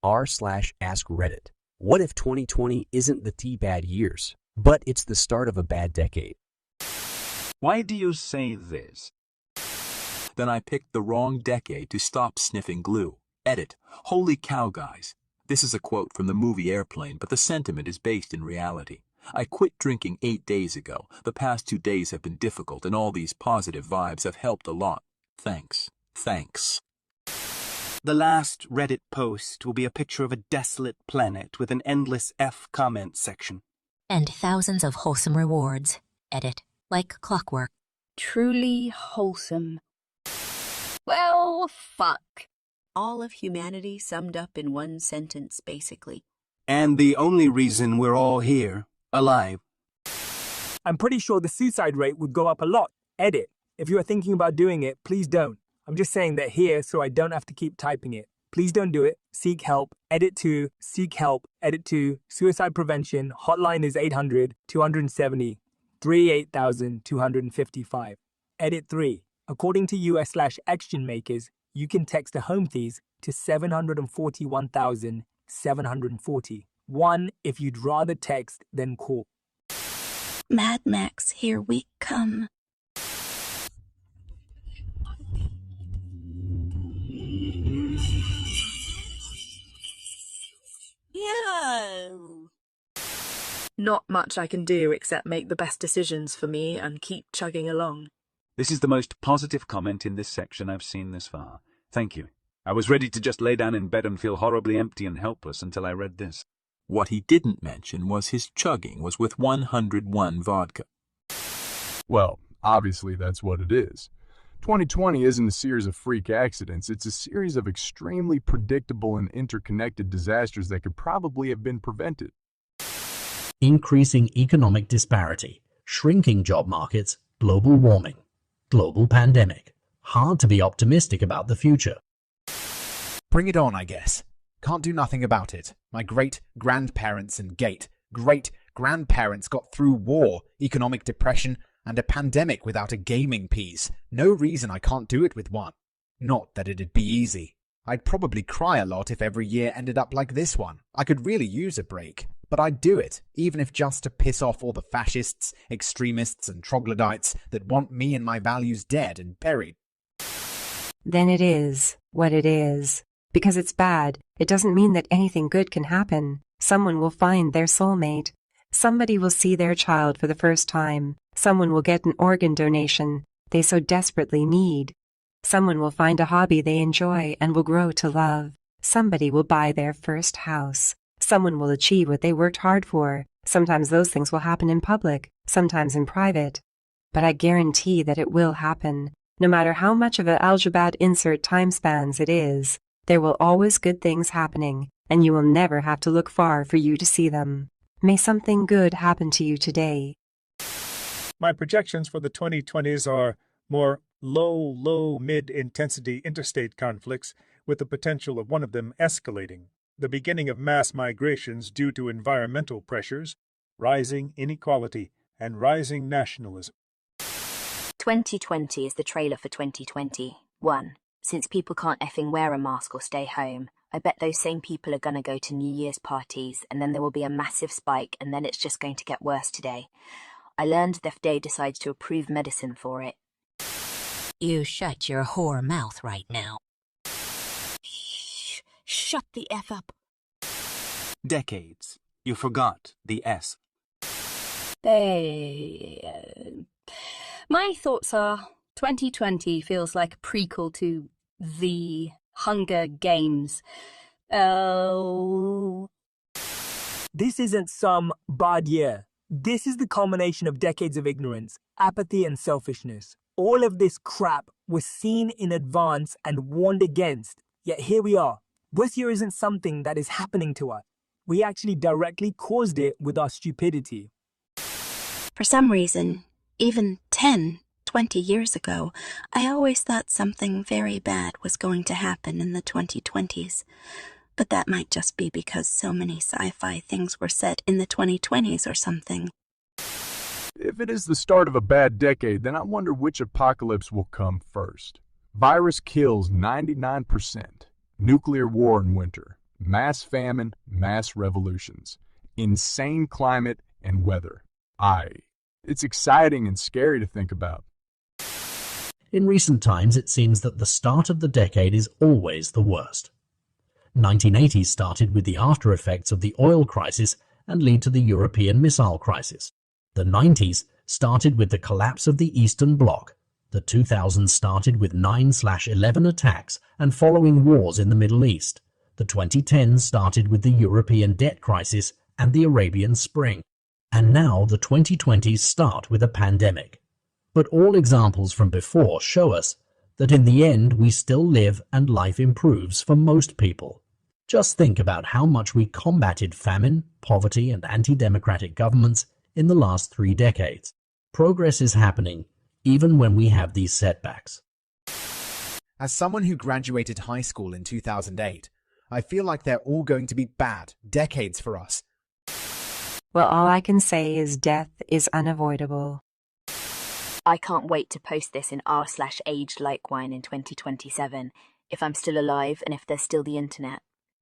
r/askreddit. What if 2020 isn't the T-bad years, but it's the start of a bad decade? Why do you say this? Then I picked the wrong decade to stop sniffing glue. Edit. Holy cow, guys. This is a quote from the movie Airplane, but the sentiment is based in reality. I quit drinking 8 days ago. The past 2 days have been difficult, and all these positive vibes have helped a lot. Thanks. Thanks. The last Reddit post will be a picture of a desolate planet with an endless F comment section. And thousands of wholesome rewards. Edit. Like clockwork. Truly wholesome. Well, fuck. All of humanity summed up in one sentence, basically. And the only reason we're all here, alive. I'm pretty sure the suicide rate would go up a lot. Edit. If you are thinking about doing it, please don't. I'm just saying that here so I don't have to keep typing it. Please don't do it. Seek help. Edit 2. Seek help. Edit 2. Suicide prevention. Hotline is 800-270-38255. Edit 3. According to US/Action Makers, you can text a home fees to 741,740. 1 if you'd rather text than call. Mad Max, here we come. Yeah. Not much I can do except make the best decisions for me and keep chugging along. This is the most positive comment in this section I've seen this far. Thank you. I was ready to just lay down in bed and feel horribly empty and helpless until I read this. What he didn't mention was his chugging was with 101 vodka. Well, obviously that's what it is. 2020 isn't a series of freak accidents. It's a series of extremely predictable and interconnected disasters that could probably have been prevented. Increasing economic disparity, shrinking job markets, global warming, global pandemic. Hard to be optimistic about the future. Bring it on, I guess. Can't do nothing about it. My great-grandparents and great-grandparents got through war, economic depression, and a pandemic without a gaming piece. No reason I can't do it with one. Not that it'd be easy. I'd probably cry a lot if every year ended up like this one. I could really use a break. But I'd do it, even if just to piss off all the fascists, extremists, and troglodytes that want me and my values dead and buried. Then it is what it is. Because it's bad, it doesn't mean that anything good can happen. Someone will find their soulmate. Somebody will see their child for the first time. Someone will get an organ donation they so desperately need. Someone will find a hobby they enjoy and will grow to love. Somebody will buy their first house. Someone will achieve what they worked hard for. Sometimes those things will happen in public, sometimes in private. But I guarantee that it will happen. No matter how much of an algebra insert time spans it is, there will always good things happening, and you will never have to look far for you to see them. May something good happen to you today. My projections for the 2020s are more low, mid-intensity interstate conflicts with the potential of one of them escalating, the beginning of mass migrations due to environmental pressures, rising inequality, and rising nationalism. 2020 is the trailer for 2021. Since people can't effing wear a mask or stay home, I bet those same people are going to go to New Year's parties, and then there will be a massive spike, and then it's just going to get worse today. I learned the FDA decides to approve medicine for it. You shut your whore mouth right now. Shh, shut the F up. Decades. You forgot the S. My thoughts are 2020 feels like a prequel to The Hunger Games. Oh. This isn't some bad year. This is the culmination of decades of ignorance, apathy, and selfishness. All of this crap was seen in advance and warned against, yet here we are. This year isn't something that is happening to us. We actually directly caused it with our stupidity. For some reason, even 10, 20 years ago, I always thought something very bad was going to happen in the 2020s. But that might just be because so many sci-fi things were set in the 2020s or something. If it is the start of a bad decade, then I wonder which apocalypse will come first. Virus kills 99%. Nuclear war in winter. Mass famine, mass revolutions, insane climate and weather. It's exciting and scary to think about. In recent times, it seems that the start of the decade is always the worst. 1980 started with the after effects of the oil crisis and lead to the European missile crisis. The 90s started with the collapse of the Eastern Bloc. The 2000s started with 9/11 attacks and following wars in the Middle East. The 2010s started with the European debt crisis and the Arabian Spring. And now the 2020s start with a pandemic. But all examples from before show us that in the end we still live and life improves for most people. Just think about how much we combated famine, poverty, and anti-democratic governments in the last 3 decades. Progress is happening even when we have these setbacks. As someone who graduated high school in 2008, I feel like they're all going to be bad decades for us. Well, all I can say is death is unavoidable. I can't wait to post this in r/aged like wine in 2027, if I'm still alive and if there's still the internet.